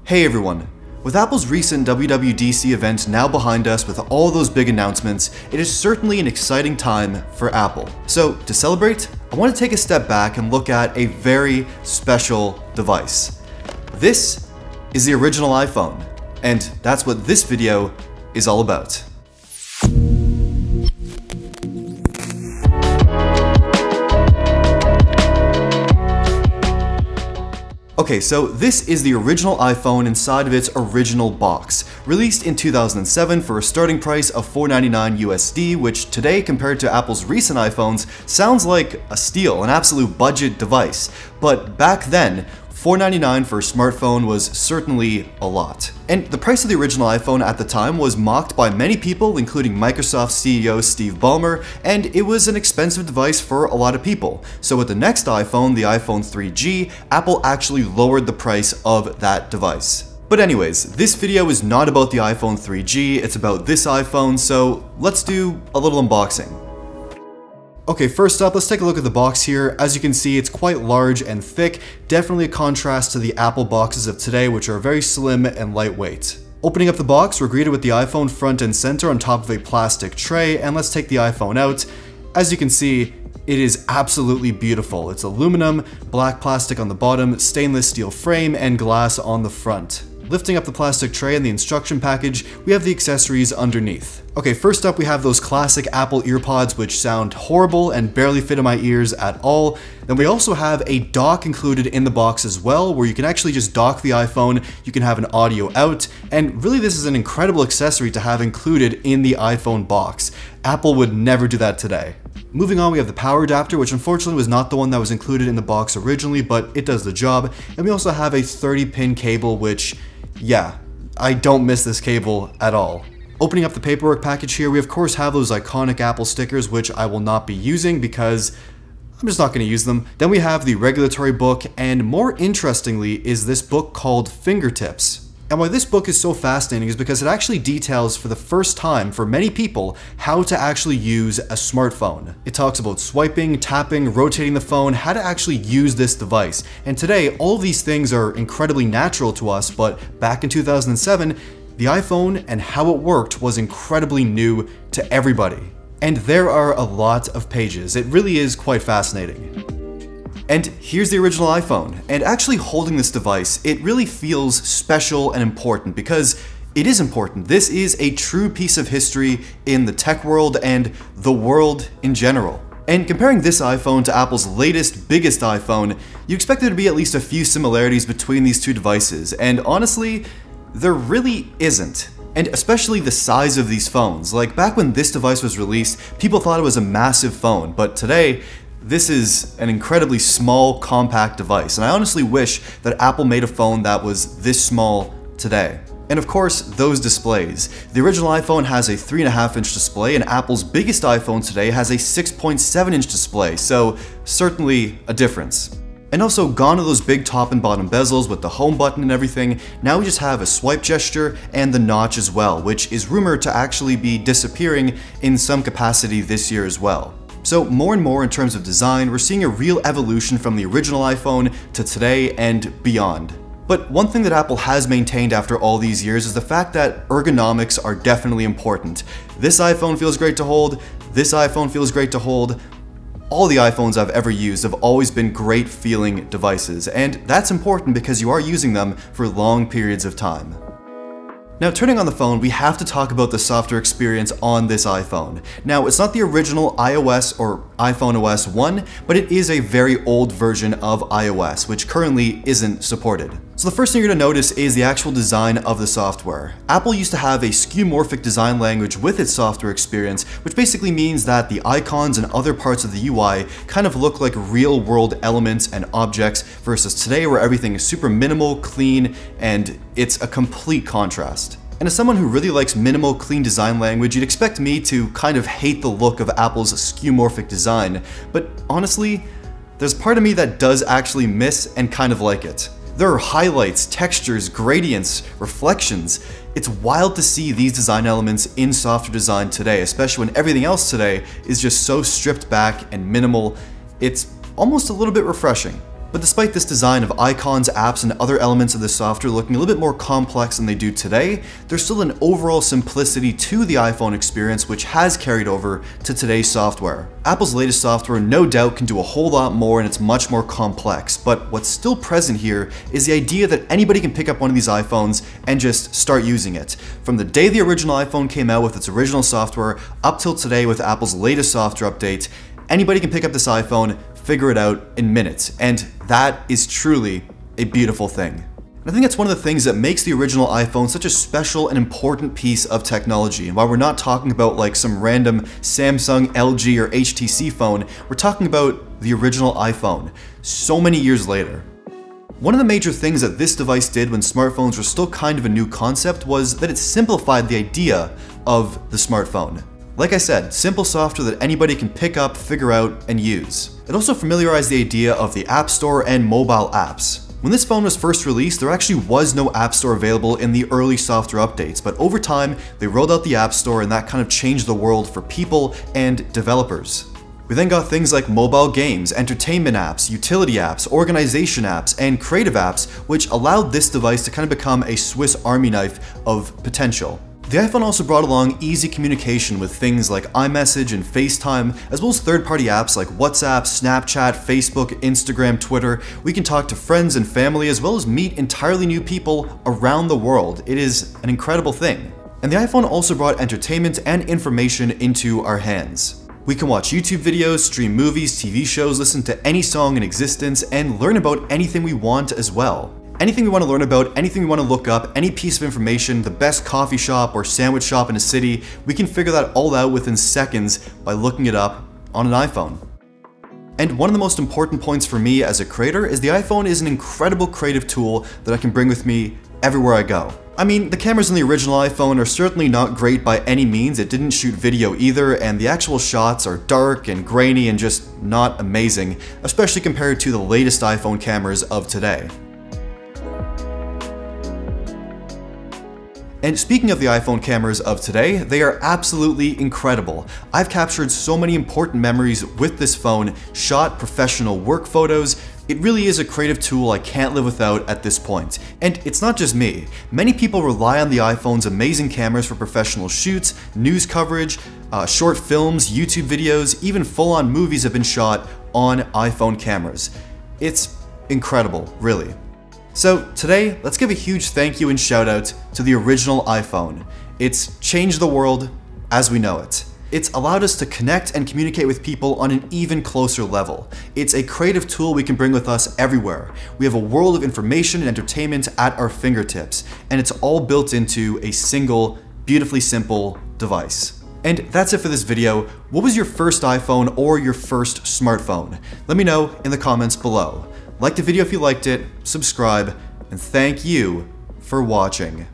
Hey everyone! With Apple's recent WWDC event now behind us with all those big announcements, it is certainly an exciting time for Apple. So to celebrate, I want to take a step back and look at a very special device. This is the original iPhone, and that's what this video is all about. Okay, so this is the original iPhone inside of its original box, released in 2007 for a starting price of $499 USD, which today, compared to Apple's recent iPhones, sounds like a steal, an absolute budget device. But back then, $499 for a smartphone was certainly a lot. And the price of the original iPhone at the time was mocked by many people, including Microsoft CEO Steve Ballmer, and it was an expensive device for a lot of people. So with the next iPhone, the iPhone 3G, Apple actually lowered the price of that device. But anyways, this video is not about the iPhone 3G, it's about this iPhone, so let's do a little unboxing. Okay, first up, let's take a look at the box here. As you can see, it's quite large and thick, definitely a contrast to the Apple boxes of today, which are very slim and lightweight. Opening up the box, we're greeted with the iPhone front and center on top of a plastic tray, and let's take the iPhone out. As you can see, it is absolutely beautiful. It's aluminum, black plastic on the bottom, stainless steel frame, and glass on the front. Lifting up the plastic tray and the instruction package, we have the accessories underneath. Okay, first up we have those classic Apple earpods which sound horrible and barely fit in my ears at all. Then we also have a dock included in the box as well, where you can actually just dock the iPhone, you can have an audio out, and really this is an incredible accessory to have included in the iPhone box. Apple would never do that today. Moving on, we have the power adapter, which unfortunately was not the one that was included in the box originally, but it does the job. And we also have a 30-pin cable, which, yeah, I don't miss this cable at all. Opening up the paperwork package here, we of course have those iconic Apple stickers, which I will not be using because I'm just not going to use them. Then we have the regulatory book, and more interestingly is this book called Fingertips. And why this book is so fascinating is because it actually details for the first time for many people how to actually use a smartphone. It talks about swiping, tapping, rotating the phone, how to actually use this device. And today, all of these things are incredibly natural to us, but back in 2007, the iPhone and how it worked was incredibly new to everybody. And there are a lot of pages. It really is quite fascinating. And here's the original iPhone, and actually holding this device, it really feels special and important because it is important. This is a true piece of history in the tech world and the world in general. And comparing this iPhone to Apple's latest, biggest iPhone, you expect there to be at least a few similarities between these two devices, and honestly, there really isn't. And especially the size of these phones. Like back when this device was released, people thought it was a massive phone, but today, this is an incredibly small, compact device, and I honestly wish that Apple made a phone that was this small today. And of course, those displays. The original iPhone has a 3.5-inch display, and Apple's biggest iPhone today has a 6.7-inch display, so certainly a difference. And also, gone are those big top and bottom bezels with the home button and everything. Now we just have a swipe gesture and the notch as well, which is rumored to actually be disappearing in some capacity this year as well. So more and more in terms of design, we're seeing a real evolution from the original iPhone to today and beyond. But one thing that Apple has maintained after all these years is the fact that ergonomics are definitely important. This iPhone feels great to hold, this iPhone feels great to hold. All the iPhones I've ever used have always been great feeling devices, and that's important because you are using them for long periods of time. Now, turning on the phone, we have to talk about the software experience on this iPhone. Now, it's not the original iOS or iPhone OS 1, but it is a very old version of iOS, which currently isn't supported. So the first thing you're going to notice is the actual design of the software. Apple used to have a skeuomorphic design language with its software experience, which basically means that the icons and other parts of the UI kind of look like real-world elements and objects versus today where everything is super minimal, clean, and it's a complete contrast. And as someone who really likes minimal, clean design language, you'd expect me to kind of hate the look of Apple's skeuomorphic design, but honestly, there's part of me that does actually miss and kind of like it. There are highlights, textures, gradients, reflections. It's wild to see these design elements in software design today, especially when everything else today is just so stripped back and minimal. It's almost a little bit refreshing. But despite this design of icons, apps, and other elements of the software looking a little bit more complex than they do today, there's still an overall simplicity to the iPhone experience which has carried over to today's software. Apple's latest software no doubt can do a whole lot more and it's much more complex, but what's still present here is the idea that anybody can pick up one of these iPhones and just start using it. From the day the original iPhone came out with its original software up till today with Apple's latest software update, anybody can pick up this iPhone, figure it out in minutes, and that is truly a beautiful thing. And I think that's one of the things that makes the original iPhone such a special and important piece of technology. And while we're not talking about like some random Samsung, LG, or HTC phone, we're talking about the original iPhone, so many years later. One of the major things that this device did when smartphones were still kind of a new concept was that it simplified the idea of the smartphone. Like I said, simple software that anybody can pick up, figure out, and use. It also familiarized the idea of the App Store and mobile apps. When this phone was first released, there actually was no App Store available in the early software updates, but over time, they rolled out the App Store and that kind of changed the world for people and developers. We then got things like mobile games, entertainment apps, utility apps, organization apps, and creative apps, which allowed this device to kind of become a Swiss Army knife of potential. The iPhone also brought along easy communication with things like iMessage and FaceTime, as well as third-party apps like WhatsApp, Snapchat, Facebook, Instagram, Twitter. We can talk to friends and family as well as meet entirely new people around the world. It is an incredible thing. And the iPhone also brought entertainment and information into our hands. We can watch YouTube videos, stream movies, TV shows, listen to any song in existence, and learn about anything we want as well. Anything we want to learn about, anything we want to look up, any piece of information, the best coffee shop or sandwich shop in a city, we can figure that all out within seconds by looking it up on an iPhone. And one of the most important points for me as a creator is the iPhone is an incredible creative tool that I can bring with me everywhere I go. I mean, the cameras in the original iPhone are certainly not great by any means. It didn't shoot video either, and the actual shots are dark and grainy and just not amazing, especially compared to the latest iPhone cameras of today. And speaking of the iPhone cameras of today, they are absolutely incredible. I've captured so many important memories with this phone, shot professional work photos. It really is a creative tool I can't live without at this point. And it's not just me. Many people rely on the iPhone's amazing cameras for professional shoots, news coverage, short films, YouTube videos, even full-on movies have been shot on iPhone cameras. It's incredible, really. So today, let's give a huge thank you and shout out to the original iPhone. It's changed the world as we know it. It's allowed us to connect and communicate with people on an even closer level. It's a creative tool we can bring with us everywhere. We have a world of information and entertainment at our fingertips, and it's all built into a single, beautifully simple device. And that's it for this video. What was your first iPhone or your first smartphone? Let me know in the comments below. Like the video if you liked it, subscribe, and thank you for watching.